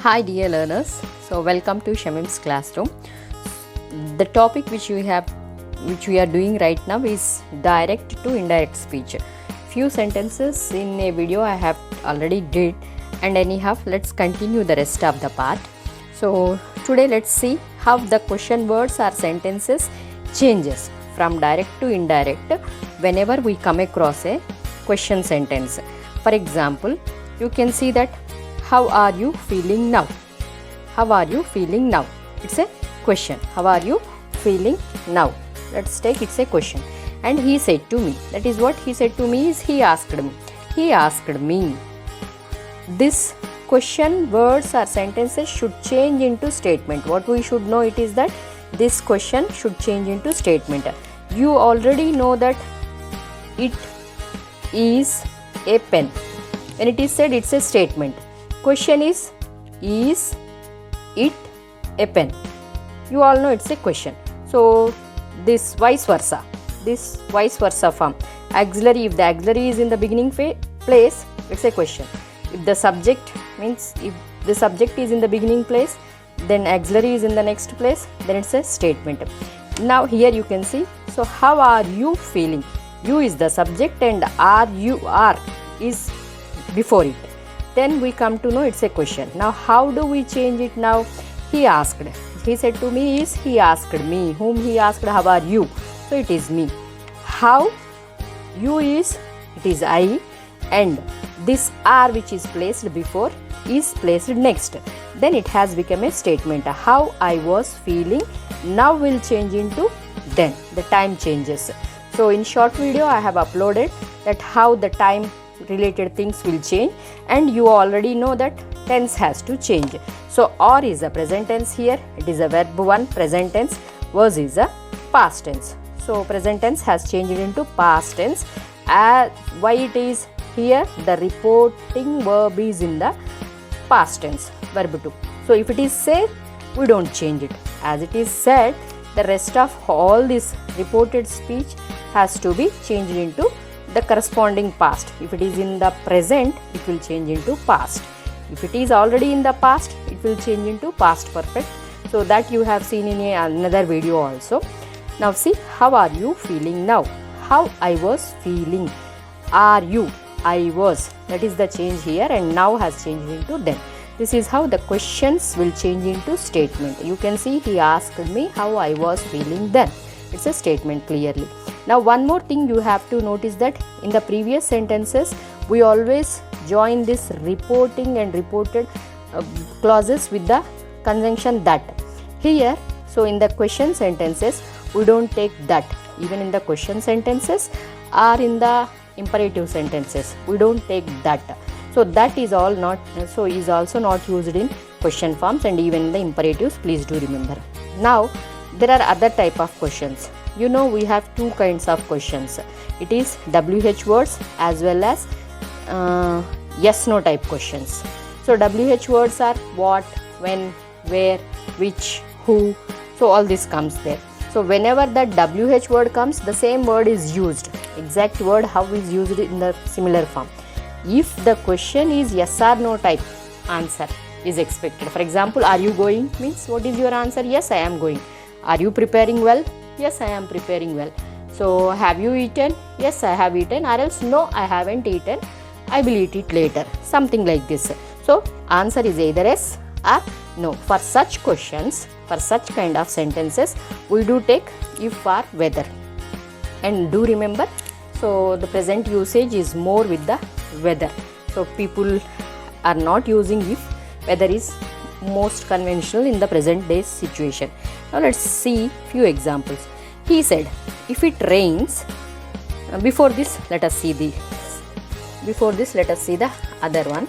Hi dear learners, so welcome to Shamim's classroom. The topic which we are doing right now is direct to indirect speech. Few sentences in a video I have already did, and anyhow let's continue the rest of the part. So today let's see how the question words or sentences changes from direct to indirect whenever we come across a question sentence. For example, you can see that how are you feeling now? How are you feeling now? It's a question. How are you feeling now? Let's take it's a question. And he said to me. That is what he said to me is he asked me. He asked me. This question words or sentences should change into statement. What we should know it is that this question should change into statement. You already know that it is a pen. When it is said it's a statement. Question is it a pen? You all know it's a question. So this vice versa form. Auxiliary, if the auxiliary is in the beginning place, it's a question. If the subject is in the beginning place, then auxiliary is in the next place, then it's a statement. Now here you can see, so how are you feeling? You is the subject and are is before it. Then we come to know it's a question. Now how do we change it now? He asked. He said to me is he asked me. Whom he asked, how are you? So it is me. How? You is, it is I, and this are which is placed before is placed next. Then it has become a statement. How I was feeling now will change into then. The time changes. So in short video I have uploaded that how the time related things will change, and you already know that tense has to change. So or is a present tense here, it is a verb 1 present tense, was is a past tense. So present tense has changed into past tense. Why it is here? The reporting verb is in the past tense, verb 2. So if it is said, we don't change it. As it is said, the rest of all this reported speech has to be changed into the corresponding past. If it is in the present, it will change into past. If it is already in the past, it will change into past perfect. So that you have seen in another video also. Now see, how are you feeling now? How I was feeling. Are you? I was. That is the change here, and now has changed into then. This is how the questions will change into statement. You can see he asked me how I was feeling then. It's a statement clearly. Now one more thing you have to notice that in the previous sentences we always join this reporting and reported clauses with the conjunction that. Here, so in the question sentences we don't take that. Even in the question sentences or in the imperative sentences we don't take that. So that is all not, so is also not used in question forms and even in the imperatives, please do remember. Now there are other type of questions. You know we have two kinds of questions. It is WH words as well as yes no type questions. So WH words are what, when, where, which, who. So all this comes there. So whenever that WH word comes, the same word is used. Exact word how is used in the similar form. If the question is yes or no type, answer is expected. For example, are you going means what is your answer? Yes, I am going. Are you preparing well? Yes, I am preparing well. So have you eaten? Yes, I have eaten. Or else no, I haven't eaten. I will eat it later. Something like this. So answer is either yes or no. For such questions, for such kind of sentences, we do take if or whether. And do remember, so the present usage is more with the whether. So people are not using if. Whether is most conventional in the present day situation. Now let's see few examples. He said, if it rains, before this let us see the other one.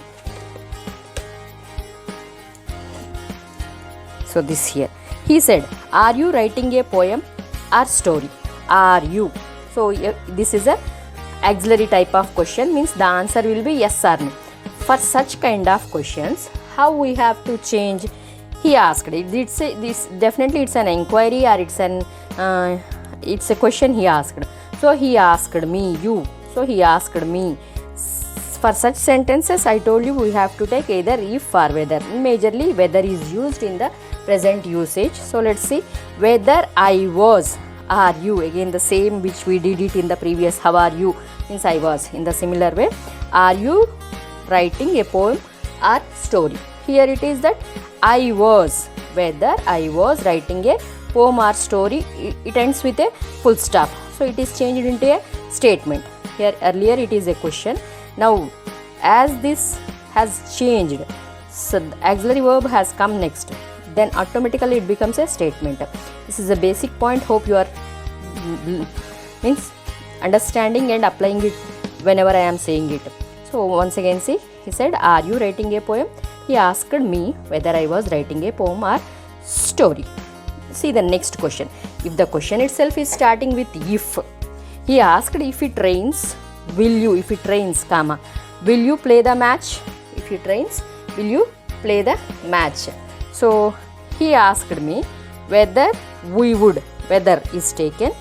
So this here, he said, are you writing a poem or story? Are you? So this is a auxiliary type of question, means the answer will be yes or no. For such kind of questions, how we have to change? He asked. This definitely it's an inquiry or it's a question he asked. So he asked me you. So he asked me. For such sentences, I told you we have to take either if or whether. Majorly, whether is used in the present usage. So let's see, whether I was, are you, again the same which we did it in the previous. How are you means I was. In the similar way, are you writing a poem or story? Here it is that I was, whether I was writing a poem or story. It ends with a full stop, so it is changed into a statement. Here earlier it is a question. Now as this has changed, so the auxiliary verb has come next, then automatically it becomes a statement. This is a basic point. Hope you are means understanding and applying it whenever I am saying it. So once again see, he said, are you writing a poem? He asked me whether I was writing a poem or story. See the next question. If the question itself is starting with if, he asked, if it rains, will you, if it rains, comma, will you play the match? If it rains, will you play the match? So he asked me whether we would, whether is taken,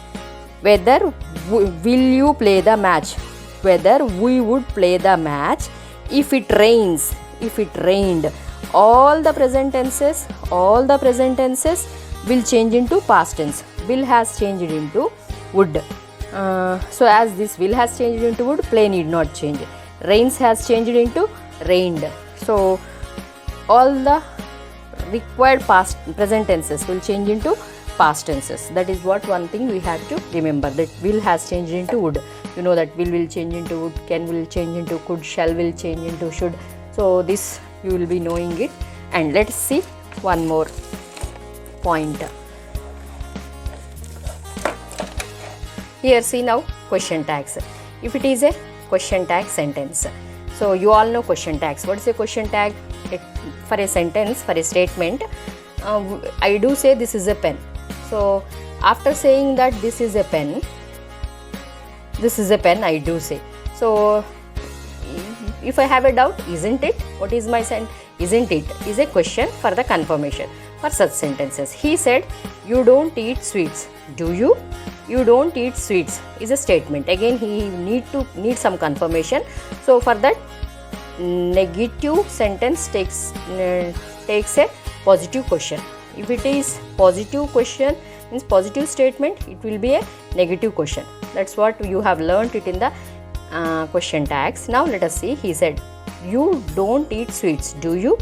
whether will you play the match, whether we would play the match if it rains, if it rained. All the present tenses will change into past tense. Will has changed into would. So as this will has changed into would, play need not change. Rains has changed into rained. So all the required past present tenses will change into past tenses. That is what one thing we have to remember, that will has changed into would. You know that will change into would, can will change into could, shall will change into should. So this you will be knowing it. And let's see one more point. Here see now question tags. If it is a question tag sentence, so you all know question tags. What is a question tag? For a sentence, for a statement, I do say this is a pen. So after saying that this is a pen, I do say. So if I have a doubt, isn't it? What is my sentence? Isn't it is a question for the confirmation for such sentences. He said, you don't eat sweets, do you? You don't eat sweets is a statement. Again he need some confirmation. So for that, negative sentence takes a positive question. If it is positive question, means positive statement, it will be a negative question. That's what you have learnt it in the question tags. Now let us see. He said, you don't eat sweets, do you?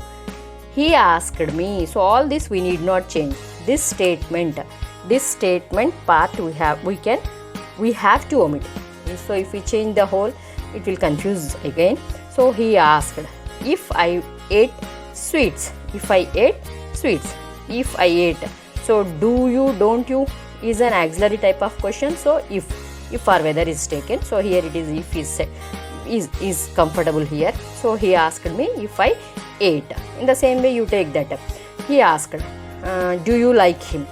He asked me. So all this we need not change. This statement part we have to omit. So if we change the whole, it will confuse again. So he asked, if I ate sweets, if I ate sweets, if I ate. So do you, don't you is an auxiliary type of question. So if or whether is taken. So here it is if is comfortable here. So he asked me if I ate. In the same way you take that. He asked, do you like him?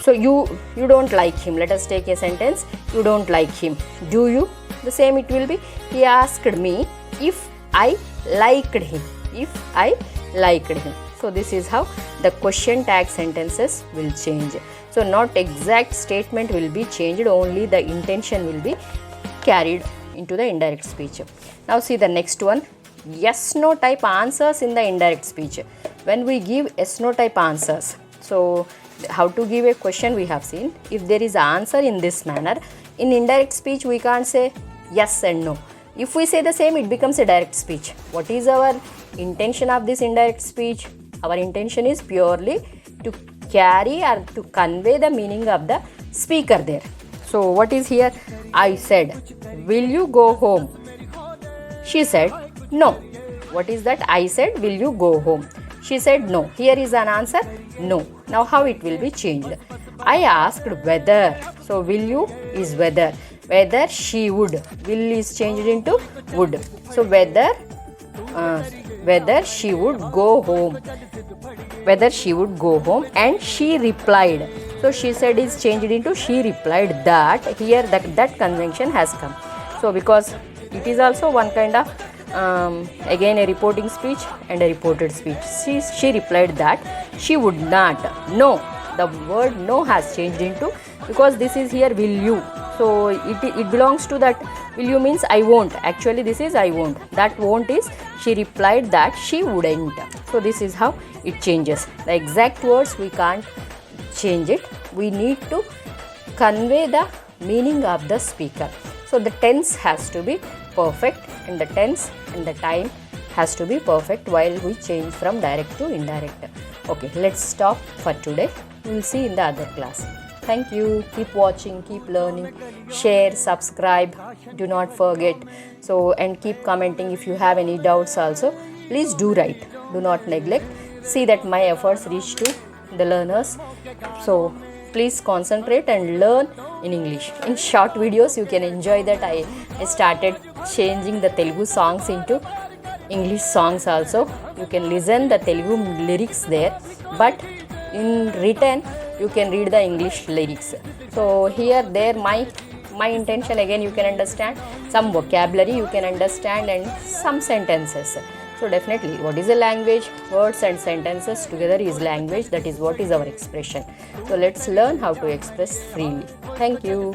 So you don't like him. Let us take a sentence. You don't like him. Do you? The same it will be. He asked me if I liked him. If I liked him. So this is how the question tag sentences will change. So not exact statement will be changed, only the intention will be carried into the indirect speech. Now see the next one. Yes no type answers in the indirect speech. When we give yes no type answers, so how to give a question we have seen. If there is an answer in this manner, in indirect speech we can't say yes and no. If we say the same, it becomes a direct speech. What is our intention of this indirect speech? Our intention is purely to carry or to convey the meaning of the speaker there. So what is here? I said, will you go home? She said, no. What is that? I said, will you go home? She said, no. Here is an answer, no. Now how it will be changed? I asked whether. So will you is whether. Whether she would. Will is changed into would. So whether she would go home. Whether she would go home, and she replied. So she said is changed into she replied that. Here that conjunction has come. So because it is also one kind of again a reporting speech and a reported speech. She replied that she would not. No, the word no has changed into, because this is here will you. So it belongs to that will you means I won't. Actually this is I won't. That won't is she replied that she wouldn't. So this is how it changes. The exact words we can't change it. We need to convey the meaning of the speaker. So the tense has to be perfect, and the tense and the time has to be perfect while we change from direct to indirect. Okay, let's stop for today. We will see in the other class. Thank you. Keep watching, keep learning, share, subscribe. Do not forget. So, and keep commenting if you have any doubts also. Please do write. Do not neglect. See that my efforts reach to the learners. So, please concentrate and learn in English. In short videos, you can enjoy that. I started changing the Telugu songs into English songs also. You can listen the Telugu lyrics there, but in written you can read the English lyrics. So here there my intention, again you can understand some vocabulary, you can understand, and some sentences. So definitely, what is a language? Words and sentences together is language. That is what is our expression. So let's learn how to express freely. Thank you.